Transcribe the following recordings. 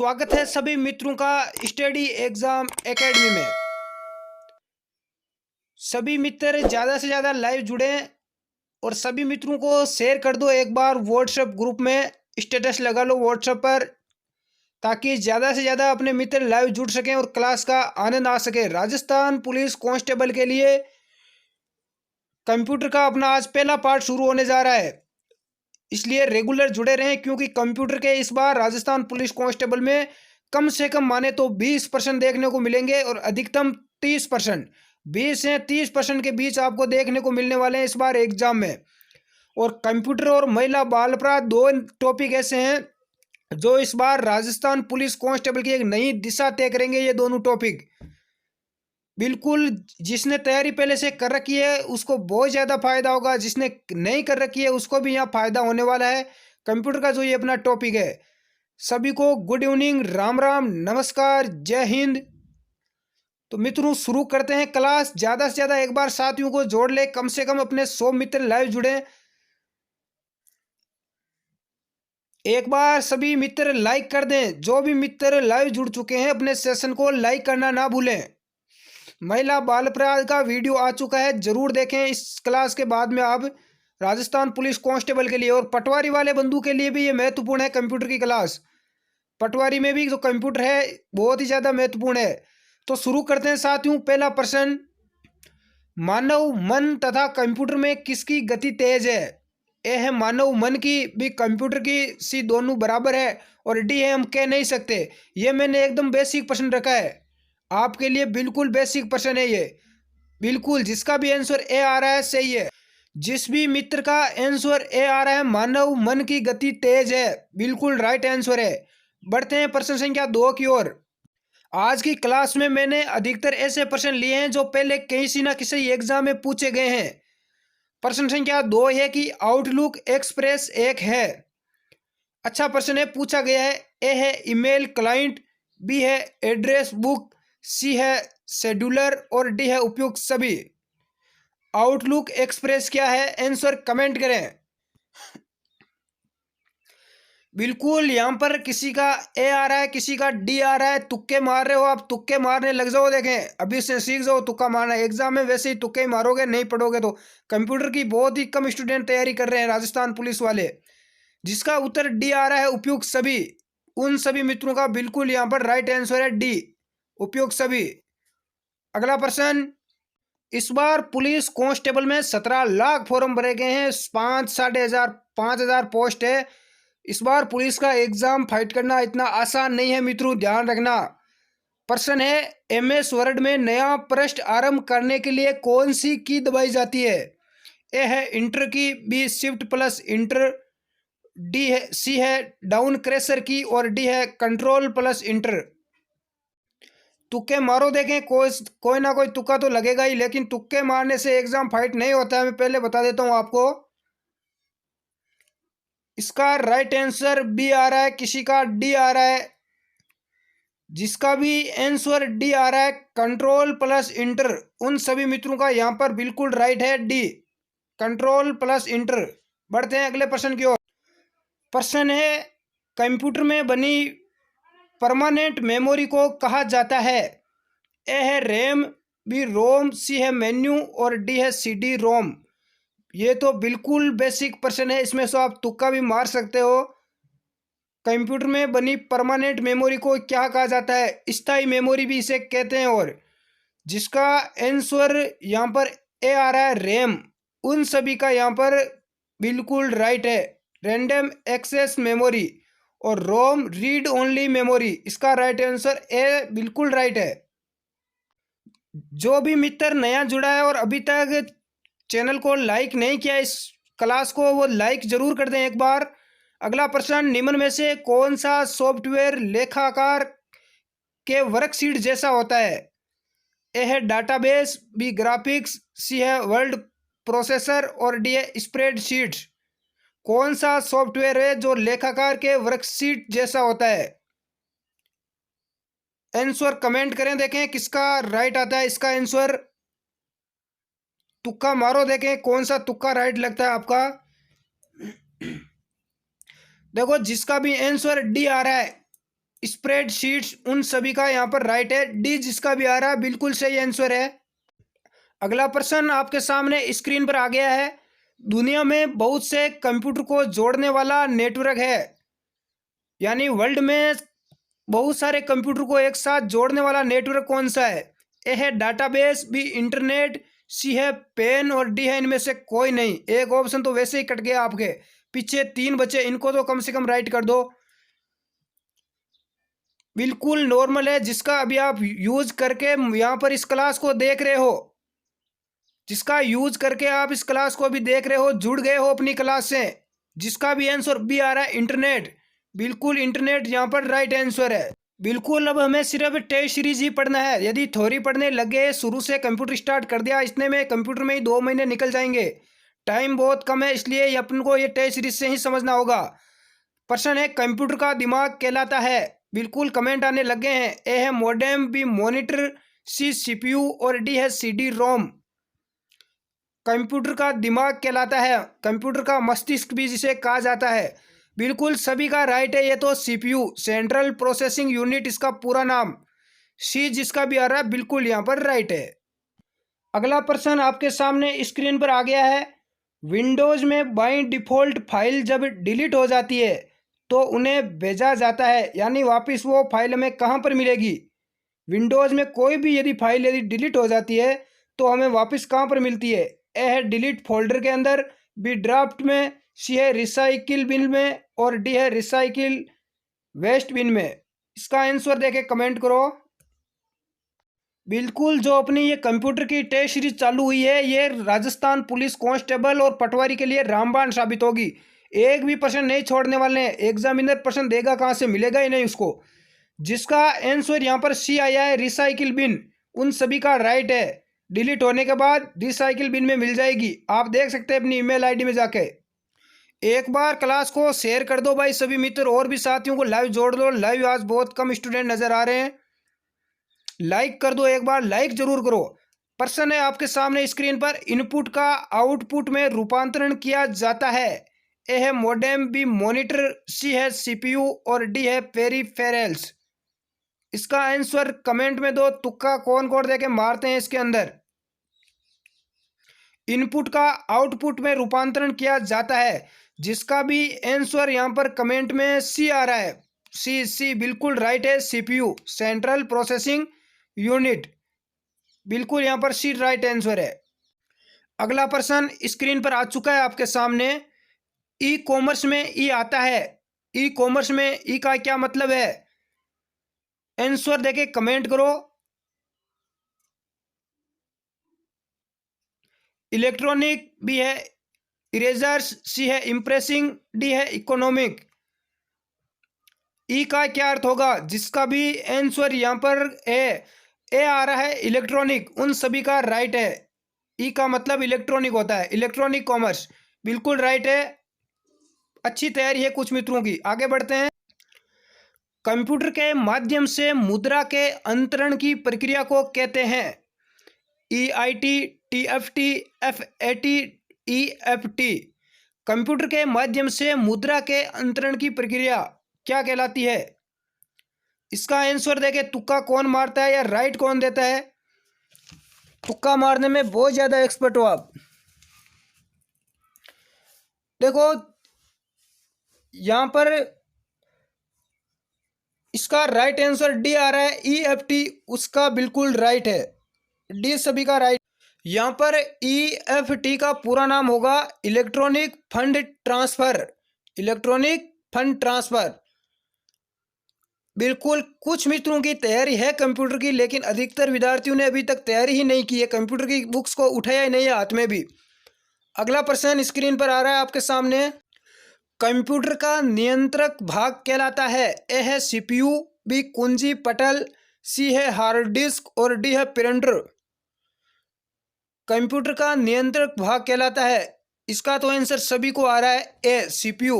स्वागत है सभी मित्रों का स्टडी एग्जाम एकेडमी में। सभी मित्र ज़्यादा से ज़्यादा लाइव जुड़े और सभी मित्रों को शेयर कर दो। एक बार व्हाट्सएप ग्रुप में स्टेटस लगा लो व्हाट्सएप पर, ताकि ज़्यादा से ज़्यादा अपने मित्र लाइव जुड़ सकें और क्लास का आनंद आ सके। राजस्थान पुलिस कांस्टेबल के लिए कंप्यूटर का अपना आज पहला पार्ट शुरू होने जा रहा है, इसलिए रेगुलर जुड़े रहें, क्योंकि कंप्यूटर के इस बार राजस्थान पुलिस कांस्टेबल में कम से कम माने तो 20% देखने को मिलेंगे और अधिकतम 30%, 20 से 30% के बीच आपको देखने को मिलने वाले हैं इस बार एग्जाम में। और कंप्यूटर और महिला बाल अपराध दो टॉपिक ऐसे हैं जो इस बार राजस्थान पुलिस कांस्टेबल की एक नई दिशा तय करेंगे। ये दोनों टॉपिक बिल्कुल जिसने तैयारी पहले से कर रखी है उसको बहुत ज़्यादा फायदा होगा, जिसने नहीं कर रखी है उसको भी यहाँ फायदा होने वाला है। कंप्यूटर का जो ये अपना टॉपिक है। सभी को गुड इवनिंग, राम राम, नमस्कार, जय हिंद। तो मित्रों शुरू करते हैं क्लास। ज़्यादा से ज़्यादा एक बार साथियों को जोड़ ले, कम से कम अपने 100 मित्र लाइव जुड़े। एक बार सभी मित्र लाइक कर दें। जो भी मित्र लाइव जुड़ चुके हैं अपने सेशन को लाइक करना ना भूलें। महिला बाल अपराध का वीडियो आ चुका है, जरूर देखें इस क्लास के बाद में आप राजस्थान पुलिस कांस्टेबल के लिए। और पटवारी वाले बंधु के लिए भी ये महत्वपूर्ण है कंप्यूटर की क्लास। पटवारी में भी जो कंप्यूटर है बहुत ही ज़्यादा महत्वपूर्ण है। तो शुरू करते हैं साथियों। पहला प्रश्न, मानव मन तथा कंप्यूटर में किसकी गति तेज है? ए है मानव मन की, भी कंप्यूटर की, सी दोनों बराबर है, और डी है हम कह नहीं सकते। ये मैंने एकदम बेसिक प्रश्न रखा है आपके लिए, बिल्कुल बेसिक प्रश्न है ये। बिल्कुल जिसका भी आंसर ए आ रहा है सही है। जिस भी मित्र का आंसर ए आ रहा है मानव मन की गति तेज है, बिल्कुल राइट आंसर है। बढ़ते हैं प्रश्न संख्या 2 की ओर। आज की क्लास में मैंने अधिकतर ऐसे प्रश्न लिए हैं जो पहले किसी ना किसी एग्जाम में पूछे गए हैं। प्रश्न संख्या 2 है कि आउटलुक एक्सप्रेस एक है। अच्छा प्रश्न है, पूछा गया है। ए है ईमेल क्लाइंट, बी है एड्रेस बुक, सी है शेड्यूलर और डी है उपयुक्त सभी। आउटलुक एक्सप्रेस क्या है? आंसर कमेंट करें। बिल्कुल यहाँ पर किसी का ए आ रहा है, किसी का डी आ रहा है। तुक्के मार रहे हो आप, तुक्के मारने लग जाओ। देखें अभी से सीख जाओ तुक्का मारना। एग्जाम में वैसे ही तुक्के ही मारोगे, नहीं पढ़ोगे तो। कंप्यूटर की बहुत ही कम स्टूडेंट तैयारी कर रहे हैं राजस्थान पुलिस वाले। जिसका उत्तर डी आ रहा है उपयुक्त सभी, उन सभी मित्रों का बिल्कुल यहाँ पर राइट आंसर है डी, उपयुक्त सभी। अगला प्रश्न, इस बार पुलिस कांस्टेबल में 17 लाख फॉर्म भरे गए हैं। 5,500 पोस्ट है। इस बार पुलिस का एग्जाम फाइट करना इतना आसान नहीं है मित्रों, ध्यान रखना। प्रश्न है, एमएस वर्ड में नया पृष्ठ आरंभ करने के लिए कौन सी की दबाई जाती है? ए है enter key, B shift plus enter, D है सी है डाउन क्रेसर की और डी है कंट्रोल प्लस इंटर। तुक्के मारो, देखें कोई ना कोई तुक्का तो लगेगा ही, लेकिन तुक्के मारने से एग्जाम फाइट नहीं होता है, मैं पहले बता देता हूं आपको। इसका राइट आंसर बी आ रहा है, किसी का डी आ रहा है। जिसका भी आंसर डी आ रहा है कंट्रोल प्लस इंटर, उन सभी मित्रों का यहां पर बिल्कुल राइट है डी, कंट्रोल प्लस इंटर। बढ़ते हैं अगले प्रश्न की ओर। प्रश्न है, कंप्यूटर में बनी परमानेंट मेमोरी को कहा जाता है? ए है रैम, बी रोम, सी है मेन्यू और डी है सीडी रोम। ये तो बिल्कुल बेसिक प्रश्न है, इसमें से आप तुक्का भी मार सकते हो। कंप्यूटर में बनी परमानेंट मेमोरी को क्या कहा जाता है? स्थायी मेमोरी भी इसे कहते हैं। और जिसका आंसर यहाँ पर ए आ रहा है रैम, उन सभी का यहाँ पर बिल्कुल राइट है, रैंडम एक्सेस मेमोरी। और रोम रीड ओनली मेमोरी, इसका राइट आंसर ए बिल्कुल राइट है। जो भी मित्र नया जुड़ा है और अभी तक चैनल को लाइक नहीं किया इस क्लास को, वो लाइक जरूर कर दें एक बार। अगला प्रश्न, निम्न में से कौन सा सॉफ्टवेयर लेखाकार के वर्कशीट जैसा होता है? ए है डाटाबेस, बी ग्राफिक्स, सी है वर्ड प्रोसेसर और डी है स्प्रेडशीट। कौन सा सॉफ्टवेयर है जो लेखाकार के वर्कशीट जैसा होता है? आंसर कमेंट करें, देखें किसका राइट आता है इसका आंसर। तुक्का मारो, देखें कौन सा तुक्का राइट लगता है आपका। देखो जिसका भी आंसर डी आ रहा है स्प्रेडशीट्स, उन सभी का यहाँ पर राइट है। डी जिसका भी आ रहा है बिल्कुल सही आंसर है। अगला प्रश्न आपके सामने स्क्रीन पर आ गया है। दुनिया में बहुत से कंप्यूटर को जोड़ने वाला नेटवर्क है, यानी वर्ल्ड में बहुत सारे कंप्यूटर को एक साथ जोड़ने वाला नेटवर्क कौन सा है? ए है डाटाबेस, बी इंटरनेट, सी है पेन और डी है इनमें से कोई नहीं। एक ऑप्शन तो वैसे ही कट गया आपके, पीछे 3 बचे, इनको तो कम से कम राइट कर दो। बिल्कुल नॉर्मल है, जिसका अभी आप यूज करके यहाँ पर इस क्लास को देख रहे हो, जिसका यूज करके आप इस क्लास को भी देख रहे हो, जुड़ गए हो अपनी क्लास से, जिसका भी आंसर बी आ रहा है इंटरनेट, बिल्कुल इंटरनेट यहाँ पर राइट आंसर है। बिल्कुल अब हमें सिर्फ टेस्ट सीरीज ही पढ़ना है। यदि थ्योरी पढ़ने लगे, शुरू से कंप्यूटर स्टार्ट कर दिया, इतने में कंप्यूटर में ही 2 महीने निकल जाएंगे। टाइम बहुत कम है, इसलिए अपन को ये टेस्ट सीरीज से ही समझना होगा। प्रश्न है कंप्यूटर का दिमाग कहलाता है, बिल्कुल कमेंट आने लगे हैं। ए है modem, B monitor, C CPU और डी है सीडी रोम। कंप्यूटर का दिमाग कहलाता है, कंप्यूटर का मस्तिष्क भी जिसे कहा जाता है, बिल्कुल सभी का राइट है। ये तो सीपीयू, सेंट्रल प्रोसेसिंग यूनिट इसका पूरा नाम। सी जिसका भी आ रहा है बिल्कुल यहाँ पर राइट है। अगला प्रश्न आपके सामने स्क्रीन पर आ गया है। विंडोज में बाई डिफॉल्ट फाइल जब डिलीट हो जाती है तो उन्हें भेजा जाता है, यानी वापस वो फाइल हमें कहाँ पर मिलेगी? विंडोज में कोई भी यदि फाइल यदि डिलीट हो जाती है तो हमें वापस कहाँ पर मिलती है? ए है डिलीट फोल्डर के अंदर, बी ड्राफ्ट में, सी है रिसाइकिल बिन में और डी है रिसाइकिल वेस्ट बिन में। इसका आंसर देके कमेंट करो। बिल्कुल जो अपनी ये कंप्यूटर की टेस्ट सीरीज चालू हुई है, ये राजस्थान पुलिस कांस्टेबल और पटवारी के लिए रामबाण साबित होगी। एक भी प्रश्न नहीं छोड़ने वाले हैं, एग्जामिनर प्रश्न देगा कहाँ से, मिलेगा ही नहीं उसको। जिसका आंसर यहाँ पर सी आया है रिसाइकिल बिन, उन सभी का राइट है। डिलीट होने के बाद रिसाइकिल बिन में मिल जाएगी, आप देख सकते हैं अपनी ईमेल आईडी में जाके। एक बार क्लास को शेयर कर दो भाई, सभी मित्र और भी साथियों को लाइव जोड़ दो। लाइव आज बहुत कम स्टूडेंट नजर आ रहे हैं, लाइक कर दो, एक बार लाइक जरूर करो। प्रश्न है आपके सामने स्क्रीन पर, इनपुट का आउटपुट में रूपांतरण किया जाता है। ए है मॉडेम, बी मॉनिटर, सी है सीपीयू और डी है पेरिफेरल्स। इसका आंसर कमेंट में दो, तुक्का कौन कौन देके मारते हैं इसके अंदर। इनपुट का आउटपुट में रूपांतरण किया जाता है, जिसका भी आंसर यहाँ पर कमेंट में सी आ रहा है। सी सी बिल्कुल राइट है, सीपीयू सेंट्रल प्रोसेसिंग यूनिट, बिल्कुल यहाँ पर सी राइट आंसर है। अगला प्रश्न स्क्रीन पर आ चुका है आपके सामने। ई कॉमर्स में ई आता है, ई कॉमर्स में ई का क्या मतलब है? आंसर देके कमेंट करो। इलेक्ट्रॉनिक बी है इरेजर्स, सी है इम्प्रेसिंग, डी है इकोनॉमिक। ई का क्या अर्थ होगा? जिसका भी आंसर यहाँ पर ए आ रहा है इलेक्ट्रॉनिक, उन सभी का राइट है। ई का मतलब इलेक्ट्रॉनिक होता है, इलेक्ट्रॉनिक कॉमर्स, बिल्कुल राइट है। अच्छी तैयारी है कुछ मित्रों की, आगे बढ़ते हैं। कंप्यूटर के माध्यम से मुद्रा के अंतरण की प्रक्रिया को कहते हैं EIT, TFT, FAT, EFT। Computer के माध्यम से मुद्रा के अंतरण की प्रक्रिया क्या कहलाती है? इसका आंसर देके तुक्का कौन मारता है या राइट कौन देता है? तुक्का मारने में बहुत ज्यादा एक्सपर्ट हो आप। देखो यहां पर इसका राइट आंसर डी आ रहा है, EFT उसका बिल्कुल राइट है, डी सभी का राइट। यहां पर EFT का पूरा नाम होगा electronic fund transfer, electronic fund transfer. बिल्कुल कुछ मित्रों की तैयारी है कंप्यूटर की, लेकिन अधिकतर विद्यार्थियों ने अभी तक तैयारी ही नहीं की है, कंप्यूटर की बुक्स को उठाया ही नहीं है हाथ में भी। अगला प्रश्न स्क्रीन पर आ रहा है आपके सामने। कंप्यूटर का नियंत्रक भाग कहलाता है। ए है सीपीयू, बी कुंजी पटल, सी है हार्ड डिस्क और डी है प्रिंटर। कंप्यूटर का नियंत्रक भाग कहलाता है, इसका तो आंसर सभी को आ रहा है ए सीपीयू,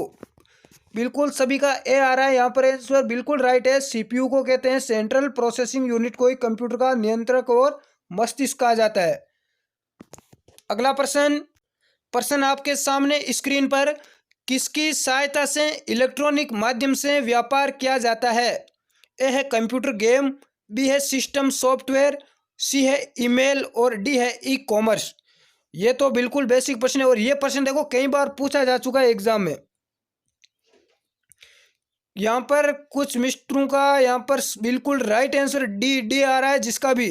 बिल्कुल सभी का ए आ रहा है यहाँ पर आंसर, बिल्कुल राइट है। सीपीयू को कहते हैं सेंट्रल प्रोसेसिंग यूनिट को ही कंप्यूटर का नियंत्रक और मस्तिष्क कहा जाता है। अगला प्रश्न आपके सामने स्क्रीन पर, किसकी सहायता से इलेक्ट्रॉनिक माध्यम से व्यापार किया जाता है? ए है कंप्यूटर गेम, बी है सिस्टम सॉफ्टवेयर, सी है ईमेल और डी है ई कॉमर्स। ये तो बिल्कुल बेसिक प्रश्न है और ये प्रश्न देखो कई बार पूछा जा चुका है एग्जाम में। यहाँ पर कुछ मिस्टरों का यहाँ पर बिल्कुल राइट आंसर डी डी आ रहा है, जिसका भी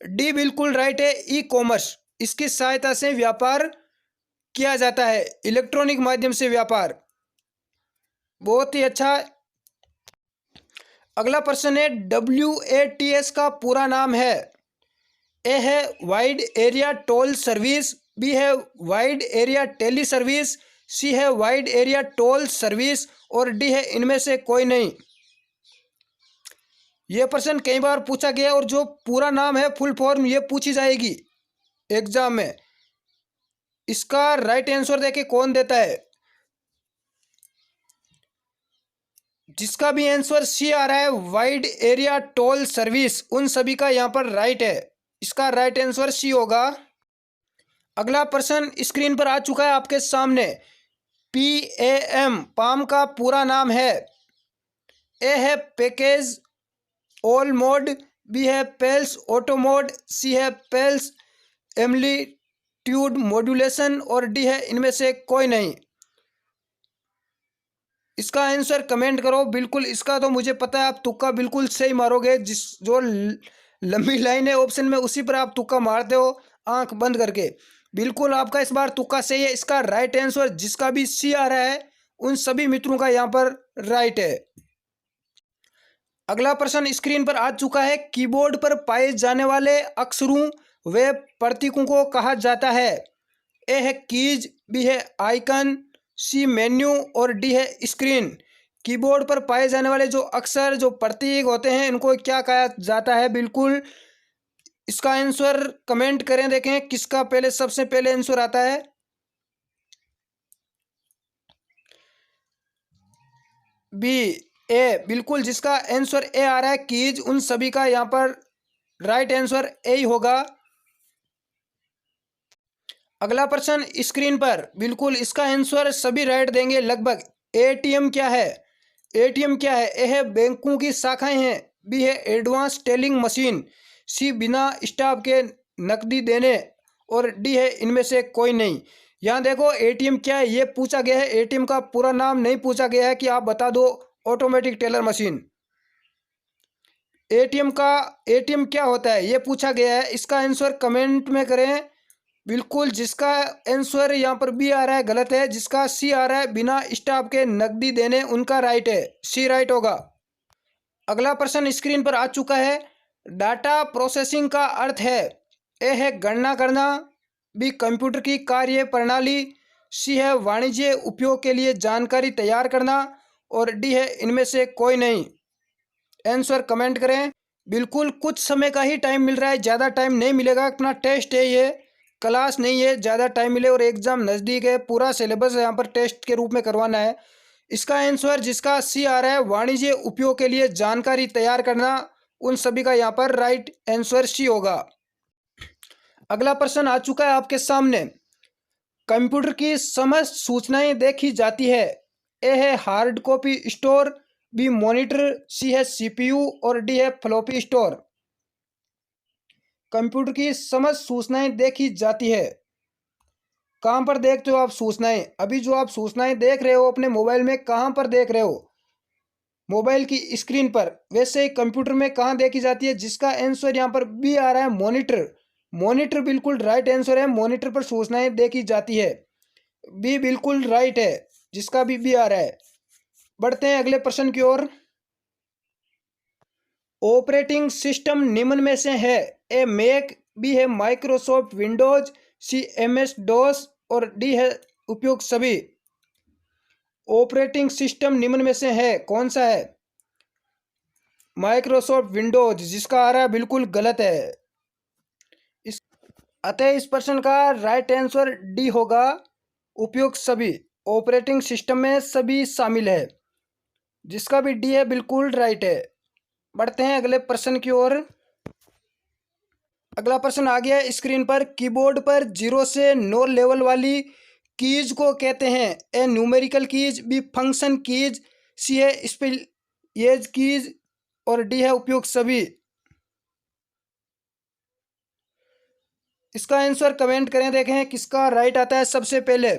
डी बिल्कुल राइट है। ई कॉमर्स, इसकी सहायता से व्यापार किया जाता है, इलेक्ट्रॉनिक माध्यम से व्यापार। बहुत ही अच्छा। अगला प्रश्न है WATS का पूरा नाम है। ए है wide area toll service, B है wide area tele service, C है वाइड एरिया टोल सर्विस और डी है इनमें से कोई नहीं। यह प्रश्न कई बार पूछा गया और जो पूरा नाम है फुल फॉर्म ये पूछी जाएगी एग्जाम में। इसका राइट आंसर देखे कौन देता है। जिसका भी आंसर सी आ रहा है वाइड एरिया टोल सर्विस, उन सभी का यहाँ पर राइट है। इसका राइट आंसर सी होगा। अगला प्रश्न स्क्रीन पर आ चुका है आपके सामने। PAM पाम का पूरा नाम है। ए है पैकेज ऑल मोड, बी है पेल्स ऑटो मोड, सी है पेल्स एम्पलीट्यूड मॉड्यूलेशन और डी है इनमें से कोई नहीं। इसका आंसर कमेंट करो। बिल्कुल इसका तो मुझे पता है आप तुक्का बिल्कुल सही मारोगे। जिस जो लंबी लाइन है ऑप्शन में उसी पर आप तुक्का मारते हो आंख बंद करके। बिल्कुल आपका इस बार तुक्का सही है। इसका राइट आंसर जिसका भी सी आ रहा है उन सभी मित्रों का यहाँ पर राइट है। अगला प्रश्न स्क्रीन पर आ चुका है। कीबोर्ड पर पाए जाने वाले अक्षरों व प्रतीकों को कहा जाता है। ए है कीज, बी है आइकन, सी मेन्यू और डी है स्क्रीन। कीबोर्ड पर पाए जाने वाले जो अक्षर जो प्रतीक होते हैं इनको क्या कहा जाता है। बिल्कुल इसका आंसर कमेंट करें, देखें किसका पहले सबसे पहले आंसर आता है। बी ए, बिल्कुल जिसका आंसर ए आ रहा है कीज, उन सभी का यहाँ पर राइट आंसर ए ही होगा। अगला प्रश्न स्क्रीन पर, बिल्कुल इसका आंसर सभी राइट देंगे लगभग। ATM क्या है। ATM क्या है। ए है बैंकों की शाखाएं हैं, बी है एडवांस टेलिंग मशीन, सी बिना स्टाफ के नकदी देने और डी है इनमें से कोई नहीं। यहाँ देखो ATM क्या है ये पूछा गया है। ATM का पूरा नाम नहीं पूछा गया है कि आप बता दो ऑटोमेटिक टेलर मशीन। ATM क्या होता है ये पूछा गया है। इसका आंसर कमेंट में करें। बिल्कुल जिसका आंसर यहाँ पर बी आ रहा है गलत है। जिसका सी आ रहा है बिना स्टाफ के नकदी देने, उनका राइट है, सी राइट होगा। अगला प्रश्न स्क्रीन पर आ चुका है। डाटा प्रोसेसिंग का अर्थ है। ए है गणना करना, बी कंप्यूटर की कार्य प्रणाली, सी है वाणिज्य उपयोग के लिए जानकारी तैयार करना और डी है इनमें से कोई नहीं। आंसर कमेंट करें। बिल्कुल कुछ समय का ही टाइम मिल रहा है, ज़्यादा टाइम नहीं मिलेगा। अपना टेस्ट है ये, क्लास नहीं है, ज़्यादा टाइम मिले और एग्ज़ाम नज़दीक है। पूरा सिलेबस यहाँ पर टेस्ट के रूप में करवाना है। इसका आंसर जिसका सी आ रहा है वाणिज्य उपयोग के लिए जानकारी तैयार करना, उन सभी का यहाँ पर राइट आंसर सी होगा। अगला प्रश्न आ चुका है आपके सामने। कंप्यूटर की समस्त सूचनाएं देखी जाती है। ए है hard copy store, B monitor, C है CPU और डी है फ्लॉपी स्टोर। कंप्यूटर की समस्त सूचनाएं देखी जाती है। कहाँ पर देखते हो आप सूचनाएं। अभी जो आप सूचनाएं देख रहे हो अपने मोबाइल में, कहाँ पर देख रहे हो, मोबाइल की स्क्रीन पर। वैसे ही कंप्यूटर में कहाँ देखी जाती है। जिसका आंसर यहाँ पर बी आ रहा है मॉनिटर। मॉनिटर बिल्कुल राइट आंसर है। मॉनिटर पर सूचनाएं देखी जाती है, बी बिल्कुल राइट है, जिसका भी बी आ रहा है। बढ़ते हैं अगले प्रश्न की ओर। ऑपरेटिंग सिस्टम निम्न में से है। ए मैक, बी है माइक्रोसॉफ्ट विंडोज, सी MS DOS और डी है उपयोग सभी। ऑपरेटिंग सिस्टम निम्न में से है, कौन सा है। माइक्रोसॉफ्ट विंडोज, जिसका आ रहा है बिल्कुल गलत है। अतः इस प्रश्न का राइट आंसर डी होगा, उपयोग सभी। ऑपरेटिंग सिस्टम में सभी शामिल है, जिसका भी डी है बिल्कुल राइट है। बढ़ते हैं अगले प्रश्न की ओर। अगला प्रश्न आ गया स्क्रीन पर। कीबोर्ड पर 0 से 9 लेवल वाली कीज को कहते हैं। A numerical keys, B function keys, C है स्पेलिएज कीज और डी है उपयुक्त सभी। इसका आंसर कमेंट करें, देखें किसका राइट आता है सबसे पहले।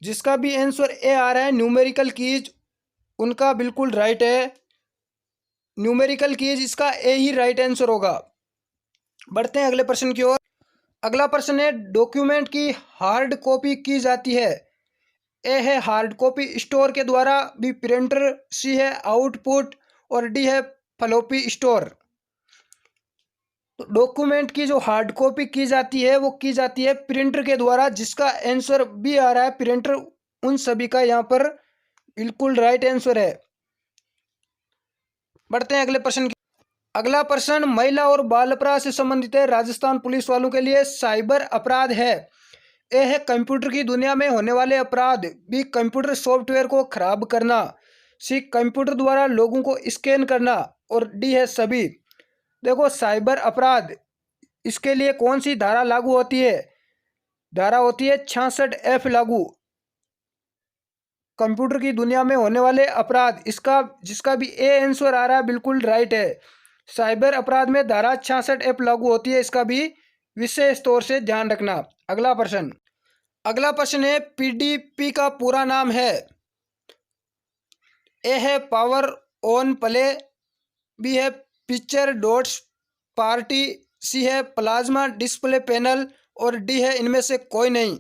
जिसका भी आंसर ए आ रहा है न्यूमेरिकल कीज, उनका बिल्कुल राइट है। न्यूमेरिकल कीज इसका ए ही राइट आंसर होगा। बढ़ते हैं अगले प्रश्न की ओर। अगला प्रश्न है, डॉक्यूमेंट की हार्ड कॉपी की जाती है। ए है हार्ड कॉपी स्टोर के द्वारा, बी प्रिंटर, सी है आउटपुट और डी है फ्लॉपी स्टोर। तो डॉक्यूमेंट की जो हार्ड कॉपी की जाती है वो की जाती है प्रिंटर के द्वारा, जिसका आंसर बी आ रहा है प्रिंटर। उन सभी का यहाँ पर बिल्कुल राइट आंसर है। बढ़ते हैं अगले प्रश्न की। अगला प्रश्न महिला और बाल अपराध से संबंधित है, राजस्थान पुलिस वालों के लिए। साइबर अपराध है। ए है कंप्यूटर की दुनिया में होने वाले अपराध, बी कंप्यूटर सॉफ्टवेयर को खराब करना, सी कंप्यूटर द्वारा लोगों को स्कैन करना और डी है सभी। देखो साइबर अपराध, इसके लिए कौन सी धारा लागू होती है? धारा होती है 66F लागू। कंप्यूटर की दुनिया में होने वाले अपराध, इसका जिसका भी ए आंसर आ रहा है बिल्कुल राइट है। साइबर अपराध में धारा 66F लागू होती है, इसका भी विशेष तौर से ध्यान रखना। अगला प्रश्न है, पीडीपी का पूरा नाम है। ए है पावर ऑन प्ले, बी है पिक्चर डॉट्स पार्टी, सी है प्लाज्मा डिस्प्ले पैनल और डी है इनमें से कोई नहीं।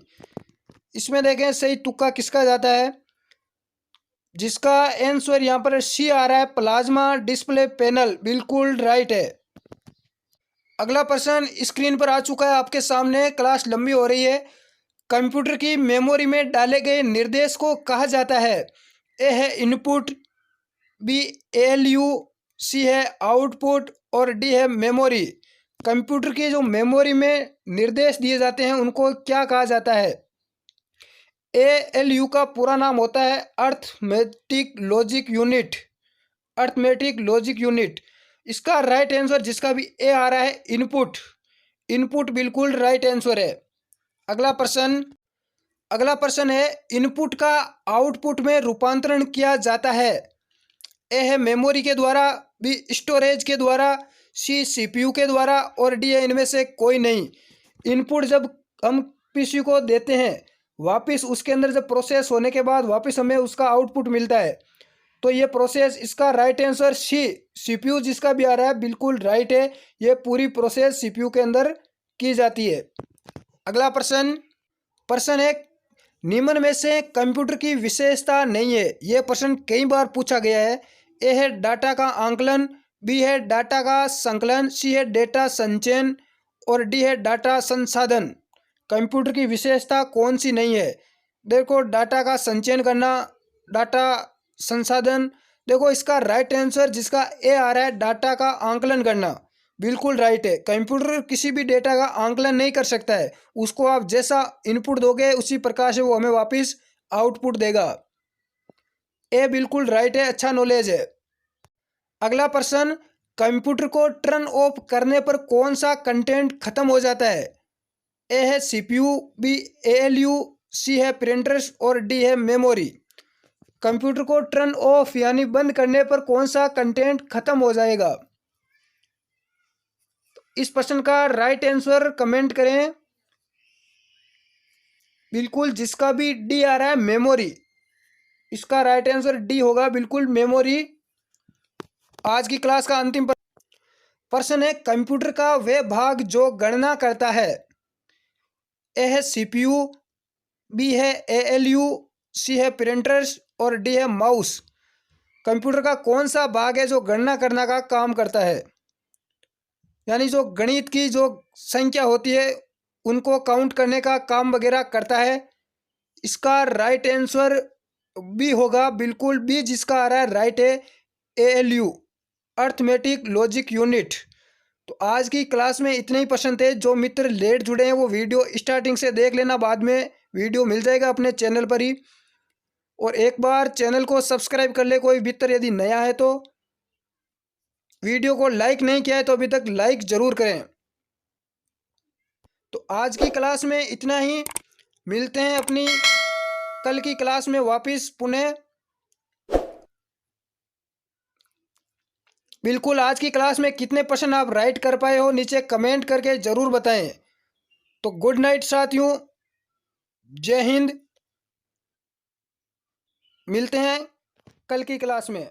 इसमें देखें सही तुक्का किसका जाता है। जिसका आंसर यहाँ पर सी आ रहा है, प्लाज्मा डिस्प्ले पैनल, बिल्कुल राइट है। अगला प्रश्न स्क्रीन पर आ चुका है आपके सामने, क्लास लंबी हो रही है। कंप्यूटर की मेमोरी में डाले गए निर्देश को कहा जाता है। ए है इनपुट, बी एलयू, सी है आउटपुट और डी है मेमोरी। कंप्यूटर की जो मेमोरी में निर्देश दिए जाते हैं उनको क्या कहा जाता है? एएलयू का पूरा नाम होता है arithmetic logic unit. Arithmetic logic unit. इसका राइट आंसर जिसका भी ए आ रहा है इनपुट। इनपुट बिल्कुल राइट आंसर है। अगला प्रश्न है, इनपुट का आउटपुट में रूपांतरण किया जाता है। ए है मेमोरी के द्वारा, बी स्टोरेज के द्वारा, सी सीपीयू के द्वारा और डी है इनमें से कोई नहीं। इनपुट जब हम पीसी को देते हैं, वापस उसके अंदर जब प्रोसेस होने के बाद वापस हमें उसका आउटपुट मिलता है, तो ये प्रोसेस, इसका राइट आंसर सी सीपीयू जिसका भी आ रहा है बिल्कुल राइट है। ये पूरी प्रोसेस सीपीयू के अंदर की जाती है। अगला प्रश्न है, निम्न में से कंप्यूटर की विशेषता नहीं है। यह प्रश्न कई बार पूछा गया है। ए है डाटा का आंकलन, बी है डाटा का संकलन, सी है डेटा संचयन और डी है डाटा संसाधन। कंप्यूटर की विशेषता कौन सी नहीं है? देखो डाटा का संचयन करना, डाटा संसाधन। देखो इसका राइट आंसर जिसका ए आ रहा है डाटा का आंकलन करना, बिल्कुल राइट है। कंप्यूटर किसी भी डेटा का आंकलन नहीं कर सकता है, उसको आप जैसा इनपुट दोगे उसी प्रकार से वो हमें वापस आउटपुट देगा। ए बिल्कुल राइट है, अच्छा नॉलेज है। अगला प्रश्न, कंप्यूटर को टर्न ऑफ करने पर कौन सा कंटेंट खत्म हो जाता है? ए है सीपीयू, बी एएलयू, सी है प्रिंटर्स और डी है मेमोरी। कंप्यूटर को टर्न ऑफ यानी बंद करने पर कौन सा कंटेंट खत्म हो जाएगा? इस प्रश्न का राइट आंसर कमेंट करें। बिल्कुल जिसका भी डी आ रहा है मेमोरी, इसका राइट आंसर डी होगा, बिल्कुल मेमोरी। आज की क्लास का अंतिम प्रश्न है, कंप्यूटर का वह भाग जो गणना करता है। ए है सीपीयू, बी है एएलयू, सी है प्रिंटर्स और डी है माउस। कंप्यूटर का कौन सा भाग है जो गणना करने का काम करता है, यानी जो गणित की जो संख्या होती है उनको काउंट करने का काम वगैरह करता है? इसका राइट आंसर बी होगा, बिल्कुल बी जिसका आ रहा है राइट है, एएलयू अर्थमेटिक लॉजिक यूनिट। तो आज की क्लास में इतने ही प्रश्न थे। जो मित्र लेट जुड़े हैं वो वीडियो स्टार्टिंग से देख लेना, बाद में वीडियो मिल जाएगा अपने चैनल पर ही। और एक बार चैनल को सब्सक्राइब कर ले कोई मित्र यदि नया है तो। वीडियो को लाइक नहीं किया है तो अभी तक लाइक जरूर करें। तो आज की क्लास में इतना ही, मिलते हैं अपनी कल की क्लास में वापस पुनः। बिल्कुल, आज की क्लास में कितने प्रश्न आप राइट कर पाए हो नीचे कमेंट करके ज़रूर बताएं। तो गुड नाइट साथियों, जय हिंद। मिलते हैं कल की क्लास में।